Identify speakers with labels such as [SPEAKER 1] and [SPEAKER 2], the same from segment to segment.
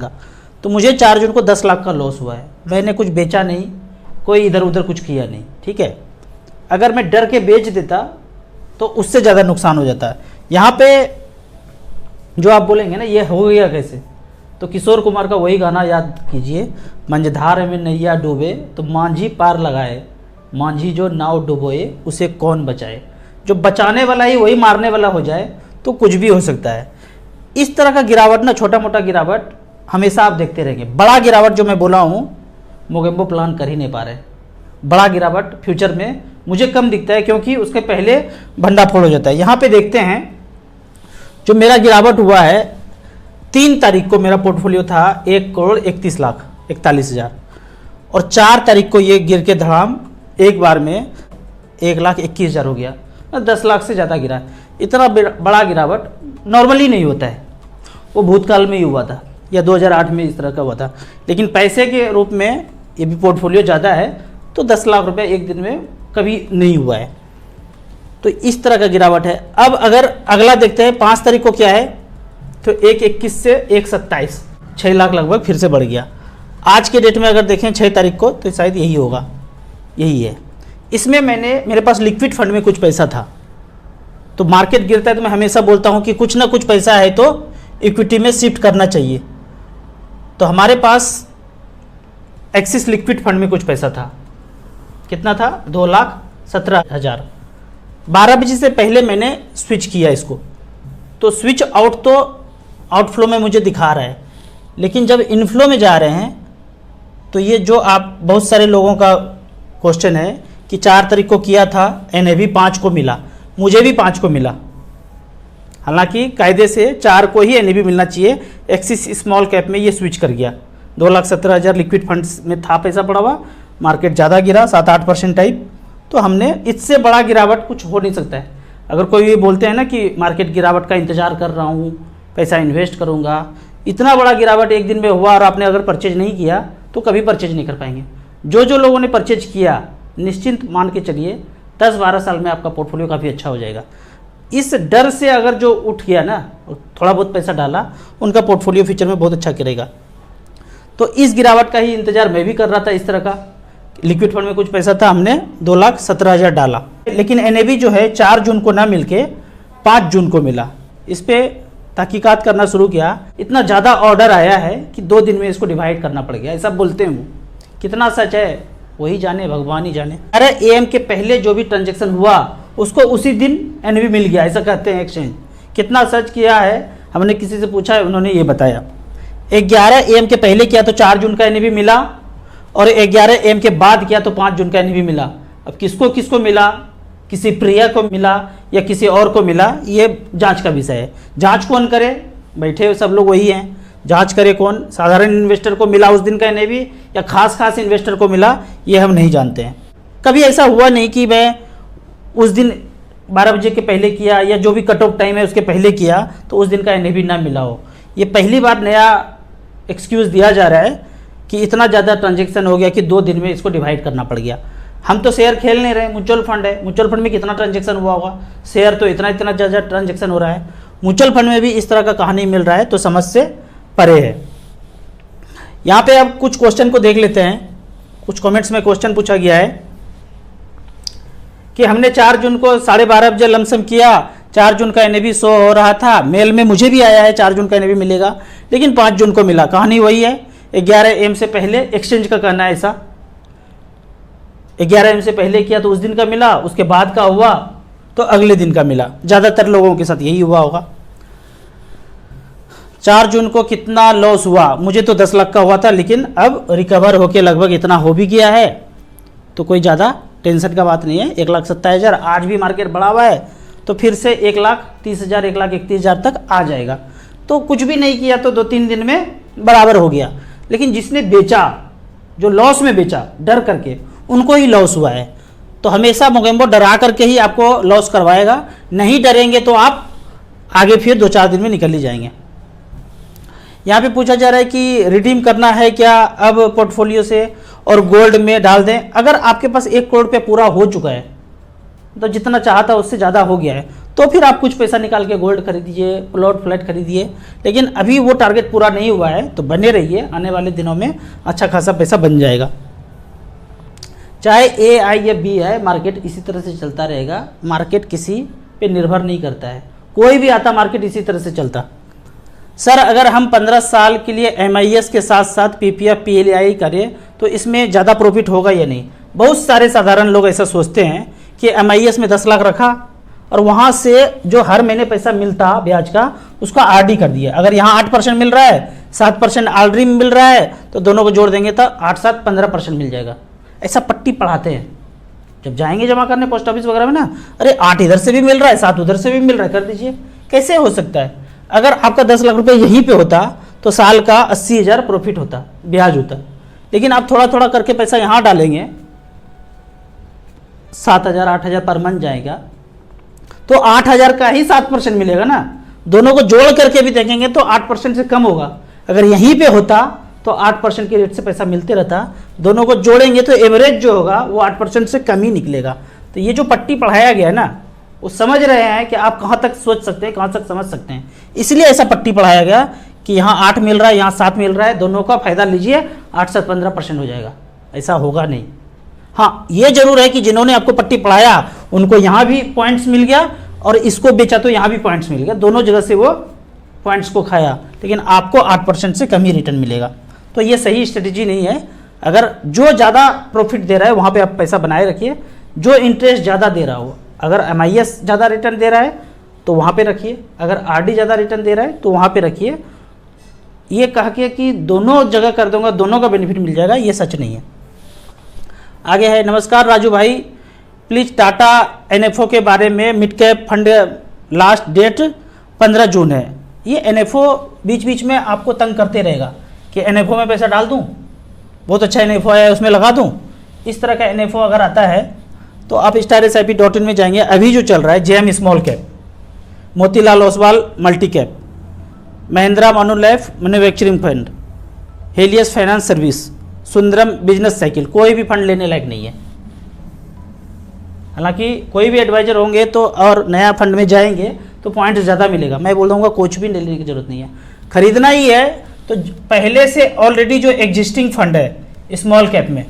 [SPEAKER 1] का। तो मुझे 4 जून को 10 लाख का लॉस हुआ है। मैंने कुछ बेचा नहीं, कोई इधर उधर कुछ किया नहीं, ठीक है। अगर मैं डर के बेच देता तो उससे ज़्यादा नुकसान हो जाता है। यहाँ पे जो आप बोलेंगे ना ये हो गया कैसे, तो किशोर कुमार का वही गाना याद कीजिए, मंझधार में नैया डूबे तो मांझी पार लगाए, मांझी जो नाव डुबोए उसे कौन बचाए। जो बचाने वाला ही वही मारने वाला हो जाए तो कुछ भी हो सकता है। इस तरह का गिरावट ना, छोटा मोटा गिरावट हमेशा आप देखते रहेंगे। बड़ा गिरावट जो मैं बोला हूँ मोगेम्बो प्लान कर ही नहीं पा रहे। बड़ा गिरावट फ्यूचर में मुझे कम दिखता है क्योंकि उसके पहले भंडाफोड़ हो जाता है। यहाँ पे देखते हैं जो मेरा गिरावट हुआ है, 3 तारीख को मेरा पोर्टफोलियो था 1,31,41,000 और 4 तारीख को ये गिर के धड़ाम एक बार में 1,21,000 हो गया, 10 लाख से ज़्यादा गिरा। इतना बड़ा गिरावट नॉर्मली नहीं होता है, वो भूतकाल में ही हुआ था या 2008 में इस तरह का हुआ था। लेकिन पैसे के रूप में ये भी पोर्टफोलियो ज़्यादा है तो 10 लाख रुपए एक दिन में कभी नहीं हुआ है। तो इस तरह का गिरावट है। अब अगर अगला देखते हैं 5 तारीख को क्या है, तो 1,21 से 1,27, 6 लाख लगभग फिर से बढ़ गया। आज के डेट में अगर देखें 6 तारीख को तो शायद यही होगा, यही है। इसमें मेरे पास लिक्विड फंड में कुछ पैसा था। तो मार्केट गिरता है तो मैं हमेशा बोलता हूँ कि कुछ ना कुछ पैसा है तो इक्विटी में शिफ्ट करना चाहिए। तो हमारे पास एक्सिस लिक्विड फंड में कुछ पैसा था। कितना था? 2,17,000। 12 बजे से पहले मैंने स्विच किया इसको। तो स्विच आउट तो आउटफ्लो में मुझे दिखा रहा है, लेकिन जब इनफ्लो में जा रहे हैं तो ये जो आप बहुत सारे लोगों का क्वेश्चन है कि 4 तारीख को किया था, NAV 5 को मिला, मुझे भी 5 को मिला। हालांकि कायदे से 4 को ही NAV मिलना चाहिए। एक्सिस स्मॉल कैप में ये स्विच कर गया। 2,17,000 लिक्विड फंड्स में था पैसा पड़ा हुआ, मार्केट ज़्यादा गिरा 7-8% टाइप। तो हमने इससे बड़ा गिरावट कुछ हो नहीं सकता है। अगर कोई ये बोलते हैं ना कि मार्केट गिरावट का इंतज़ार कर रहा हूँ, पैसा इन्वेस्ट करूँगा, इतना बड़ा गिरावट एक दिन में हुआ और आपने अगर परचेज नहीं किया तो कभी परचेज नहीं कर पाएंगे। जो लोगों ने परचेज किया निश्चिंत मान के चलिए 10-12 साल में आपका पोर्टफोलियो काफ़ी अच्छा हो जाएगा। इस डर से अगर जो उठ गया ना, थोड़ा बहुत पैसा डाला, उनका पोर्टफोलियो फ्यूचर में बहुत अच्छा करेगा। तो इस गिरावट का ही इंतजार मैं भी कर रहा था। इस तरह का लिक्विड फंड में कुछ पैसा था, हमने 2,17,000 डाला। लेकिन NAV जो है 4 जून को ना मिलके 5 जून को मिला। इस पर तहकीकात करना शुरू किया। इतना ज़्यादा ऑर्डर आया है कि 2 दिन में इसको डिवाइड करना पड़ गया, ऐसा बोलते हैं। कितना सच है वही जाने, भगवान ही जाने। अरे AM के पहले जो भी ट्रांजेक्शन हुआ उसको उसी दिन NAV मिल गया, ऐसा कहते हैं एक्सचेंज। कितना सच किया है हमने किसी से पूछा है, उन्होंने ये बताया। 11 AM के पहले किया तो 4 जून का NAV मिला और 11 AM के बाद किया तो 5 जून का NAV मिला। अब किसको किसको मिला, किसी प्रिया को मिला या किसी और को मिला, ये जांच का विषय है। जांच कौन करे? बैठे सब लोग वही हैं। जांच करे कौन? साधारण इन्वेस्टर को मिला उस दिन का NAV या खास इन्वेस्टर को मिला, ये हम नहीं जानते हैं। कभी ऐसा हुआ नहीं कि मैं उस दिन 12 बजे के पहले किया या जो भी कट ऑफ टाइम है उसके पहले किया तो उस दिन का NAV ना मिला हो। ये पहली बार नया एक्सक्यूज़ दिया जा रहा है कि इतना ज़्यादा ट्रांजेक्शन हो गया कि 2 दिन में इसको डिवाइड करना पड़ गया। हम तो शेयर खेल नहीं रहे, म्यूचुअल फंड है। म्यूचुअल फंड में कितना ट्रांजेक्शन हुआ होगा, शेयर तो इतना ज़्यादा ट्रांजेक्शन हो रहा है। म्यूचुअल फंड में भी इस तरह का कहानी मिल रहा है तो समझ से परे है। यहाँ पे अब कुछ क्वेश्चन को देख लेते हैं। कुछ कमेंट्स में क्वेश्चन पूछा गया है कि हमने 4 जून को 12:30 बजे लमसम किया, 4 जून का NAV शो हो रहा था, मेल में मुझे भी आया है 4 जून का NAV मिलेगा, लेकिन 5 जून को मिला। कहानी वही है। 11 AM से पहले एक्सचेंज का कहना है ऐसा। 11 AM से पहले किया तो उस दिन का मिला, उसके बाद का हुआ तो अगले दिन का मिला। ज़्यादातर लोगों के साथ यही हुआ होगा। 4 जून को कितना लॉस हुआ? मुझे तो 10 लाख का हुआ था, लेकिन अब रिकवर होके लगभग इतना हो भी गया है तो कोई ज़्यादा टेंशन का बात नहीं है। 1,27,000 आज भी मार्केट बढ़ा हुआ है तो फिर से 1,30,000 1,31,000 तक आ जाएगा। तो कुछ भी नहीं किया तो 2-3 दिन में बराबर हो गया। लेकिन जिसने बेचा, जो लॉस में बेचा डर करके, उनको ही लॉस हुआ है। तो हमेशा मोगेम्बो डरा करके ही आपको लॉस करवाएगा। नहीं डरेंगे तो आप आगे फिर 2-4 दिन में निकल ही जाएंगे। यहाँ पे पूछा जा रहा है कि रिडीम करना है क्या अब पोर्टफोलियो से और गोल्ड में डाल दें। अगर आपके पास 1 करोड़ रुपया पूरा हो चुका है तो जितना चाहता उससे ज़्यादा हो गया है तो फिर आप कुछ पैसा निकाल के गोल्ड खरीदिए, प्लॉट फ्लैट खरीदिए। लेकिन अभी वो टारगेट पूरा नहीं हुआ है, तो बने रहिए, आने वाले दिनों में अच्छा खासा पैसा बन जाएगा। चाहे ए आई या बी आई, मार्केट इसी तरह से चलता रहेगा। मार्केट किसी पे निर्भर नहीं करता है, कोई भी आता मार्केट इसी तरह से चलता। सर अगर हम 15 साल के लिए MIS के साथ साथ PPF PLI करें तो इसमें ज़्यादा प्रॉफिट होगा या नहीं? बहुत सारे साधारण लोग ऐसा सोचते हैं कि MIS में 10 लाख रखा और वहाँ से जो हर महीने पैसा मिलता ब्याज का उसका RD कर दिया। अगर यहाँ 8% मिल रहा है, 7% RD मिल रहा है, तो दोनों को जोड़ देंगे तो 8-7 15% मिल जाएगा। ऐसा पट्टी पढ़ाते हैं जब जाएंगे जमा करने पोस्ट ऑफिस वगैरह में ना, अरे 8 इधर से भी मिल रहा है, 7 उधर से भी मिल रहा है, कर दीजिए। कैसे हो सकता है? अगर आपका 10 लाख रुपए यहीं पे होता तो साल का 80,000 प्रॉफिट होता, ब्याज होता। लेकिन आप थोड़ा थोड़ा करके पैसा यहाँ डालेंगे, 7,000 8,000 पर मंथ जाएगा, तो 8,000 का ही 7% मिलेगा ना। दोनों को जोड़ करके भी देखेंगे तो 8% से कम होगा। अगर यहीं पे होता तो 8% के रेट से पैसा मिलते रहता। दोनों को जोड़ेंगे तो एवरेज जो होगा वो 8% से कम ही निकलेगा। तो ये जो पट्टी पढ़ाया गया है ना, वो समझ रहे हैं कि आप कहाँ तक सोच सकते हैं, कहाँ तक समझ सकते हैं। इसलिए ऐसा पट्टी पढ़ाया गया कि यहाँ 8 मिल रहा है, यहाँ 7 मिल रहा है, दोनों का फायदा लीजिए, 8 से 15% हो जाएगा। ऐसा होगा नहीं। हाँ, ये जरूर है कि जिन्होंने आपको पट्टी पढ़ाया उनको यहाँ भी पॉइंट्स मिल गया और इसको बेचा तो यहाँ भी पॉइंट्स मिल गया, दोनों जगह से वो पॉइंट्स को खाया, लेकिन आपको 8% से कम ही रिटर्न मिलेगा। तो ये सही स्ट्रेटेजी नहीं है। अगर जो ज़्यादा प्रॉफिट दे रहा है वहाँ पे आप पैसा बनाए रखिए, जो इंटरेस्ट ज़्यादा दे रहा हो, अगर MIS ज़्यादा रिटर्न दे रहा है तो वहाँ पे रखिए, अगर RD ज़्यादा रिटर्न दे रहा है तो वहाँ पे रखिए। ये कह के कि दोनों जगह कर दूंगा, दोनों का बेनिफिट मिल जाएगा, ये सच नहीं है। आगे है, नमस्कार राजू भाई, प्लीज़ टाटा NFO के बारे में, mid cap fund last date 15 जून है। ये NFO बीच बीच में आपको तंग करते रहेगा कि NFO में पैसा डाल दूँ, बहुत अच्छा NFO है उसमें लगा दूँ। इस तरह का NFO अगर आता है तो आप StarSIP.in में जाएंगे। अभी जो चल रहा है JM small cap, Motilal Oswal multi cap, Mahindra Manulife manufacturing fund, Helios finance service, Sundaram business cycle, कोई भी फंड लेने लायक नहीं है। हालांकि कोई भी एडवाइजर होंगे तो और नया फंड में जाएंगे तो पॉइंट ज़्यादा मिलेगा। मैं बोल दूँगा कुछ भी लेने की जरूरत नहीं है, खरीदना ही है तो पहले से ऑलरेडी जो एग्जिस्टिंग फंड है स्मॉल कैप में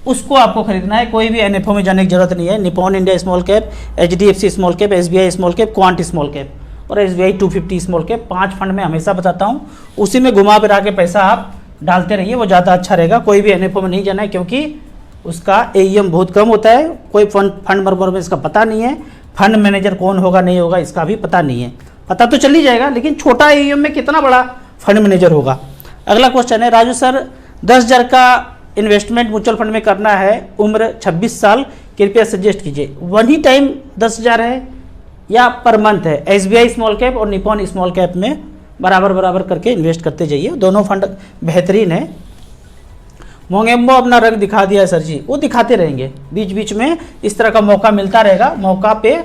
[SPEAKER 1] उसको आपको खरीदना है। कोई भी NFO में जाने की जरूरत नहीं है। Nippon India small cap, HDFC small cap, SBI small cap, quant small cap और SBI 250 स्मॉल कैप, 5 फंड में हमेशा बताता हूँ, उसी में घुमा फिरा के पैसा आप डालते रहिए, वो ज़्यादा अच्छा रहेगा। कोई भी NFO में नहीं जाना है क्योंकि उसका AUM बहुत कम होता है। कोई फंड मरमर में इसका पता नहीं है, फंड मैनेजर कौन होगा नहीं होगा इसका भी पता नहीं है। पता तो चल ही जाएगा लेकिन छोटा AUM में कितना बड़ा फंड मैनेजर होगा। अगला क्वेश्चन है, राजू सर 10,000 का इन्वेस्टमेंट म्यूचुअल फंड में करना है, उम्र 26 साल, कृपया सजेस्ट कीजिए। वन ही टाइम 10,000 है या पर मंथ है? SBI स्मॉल कैप और निपॉन स्मॉल कैप में बराबर बराबर करके इन्वेस्ट करते जाइए, दोनों फंड बेहतरीन है। मोंगेम्बो अपना रंग दिखा दिया है सर जी, वो दिखाते रहेंगे, बीच बीच में इस तरह का मौका मिलता रहेगा, मौका पे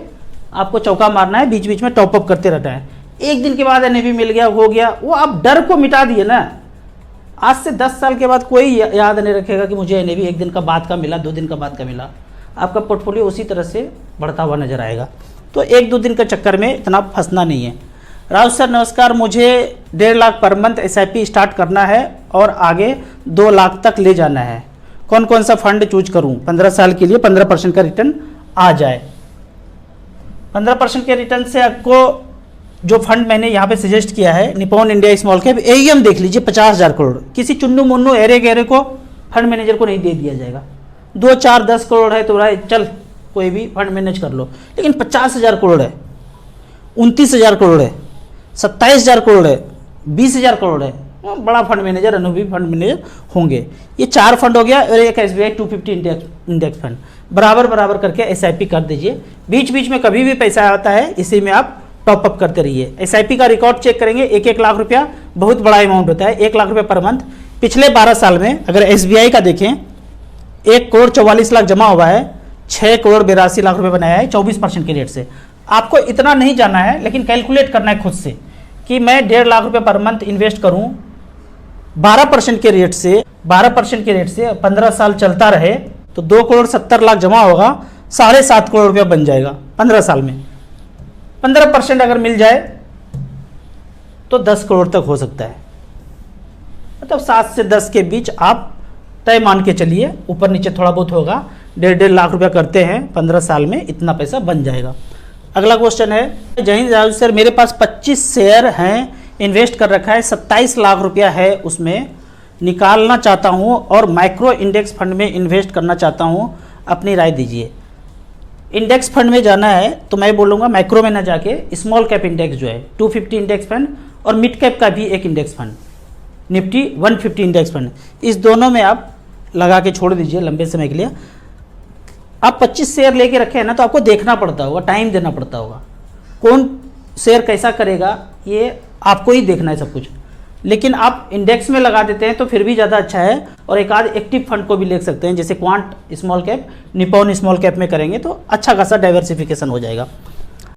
[SPEAKER 1] आपको चौका मारना है, बीच बीच में टॉपअप करते रहना है। एक दिन के बाद NAV मिल गया, हो गया, वो आप डर को मिटा दिए ना। आज से 10 साल के बाद कोई याद नहीं रखेगा कि मुझे NAV एक दिन का बाद का मिला, 2 दिन का बाद का मिला। आपका पोर्टफोलियो उसी तरह से बढ़ता हुआ नजर आएगा। तो 1-2 दिन के चक्कर में इतना फंसना नहीं है। राजू सर नमस्कार, मुझे 1.5 lakh per month SIP start करना है और आगे 2 लाख तक ले जाना है, कौन कौन सा फंड चूज करूं? 15 साल के लिए 15% का रिटर्न आ जाए। 15% के रिटर्न से आपको जो फंड मैंने यहाँ पे सजेस्ट किया है, Nippon India small cap, AUM देख लीजिए 50,000 करोड़। किसी चुन्नू मुन्नू एरे गेरे को फंड मैनेजर को नहीं दे दिया जाएगा। 2, 4, 10 करोड़ है तो चल कोई भी फंड मैनेज कर लो, लेकिन 50,000 करोड़ है, 29,000 करोड़ है, 27,000 करोड़ है, 20,000 करोड़ है, बड़ा फंड मैनेजर, अनुभवी फंड मैनेजर होंगे। ये 4 फंड हो गया और एक SBI 250 इंडेक्स फंड, बराबर बराबर करके SIP कर दीजिए। बीच बीच में कभी भी पैसा आता है इसी में आप टॉपअप करते रहिए। SIP का रिकॉर्ड चेक करेंगे, 1-1 लाख रुपया बहुत बड़ा अमाउंट होता है, 1 लाख रुपये पर मंथ। पिछले 12 साल में अगर SBI का देखें, 1 करोड़ 44 लाख जमा हुआ है, 6 करोड़ 82 लाख रुपये बनाया है 24% के रेट से। आपको इतना नहीं जाना है लेकिन कैलकुलेट करना है खुद से कि मैं 1.5 लाख रुपये पर मंथ इन्वेस्ट करूं 12% के रेट से, 12% के रेट से 15 साल चलता रहे तो 2 करोड़ 70 लाख जमा होगा, 7.5 करोड़ रुपया बन जाएगा 15 साल में। 15% अगर मिल जाए तो 10 करोड़ तक हो सकता है। मतलब 7 से 10 के बीच आप तय मान के चलिए, ऊपर नीचे थोड़ा बहुत होगा। 1.5 लाख रुपया करते हैं 15 साल में, इतना पैसा बन जाएगा। अगला क्वेश्चन है, जय हिंद राजू सर, मेरे पास 25 शेयर हैं, इन्वेस्ट कर रखा है, 27 लाख रुपया है, उसमें निकालना चाहता हूं और माइक्रो इंडेक्स फंड में इन्वेस्ट करना चाहता हूं, अपनी राय दीजिए। इंडेक्स फंड में जाना है तो मैं बोलूँगा माइक्रो में ना जाके स्मॉल कैप इंडेक्स जो है 250 इंडेक्स फंड, और मिड कैप का भी एक index fund Nifty 150 index fund, इस दोनों में आप लगा के छोड़ दीजिए लंबे समय के लिए। आप 25 शेयर लेके रखे हैं ना, तो आपको देखना पड़ता होगा, टाइम देना पड़ता होगा, कौन शेयर कैसा करेगा ये आपको ही देखना है सब कुछ। लेकिन आप इंडेक्स में लगा देते हैं तो फिर भी ज़्यादा अच्छा है। और एक आध एक्टिव फंड को भी ले सकते हैं, जैसे quant small cap, Nippon small cap में करेंगे तो अच्छा खासा डाइवर्सिफिकेशन हो जाएगा।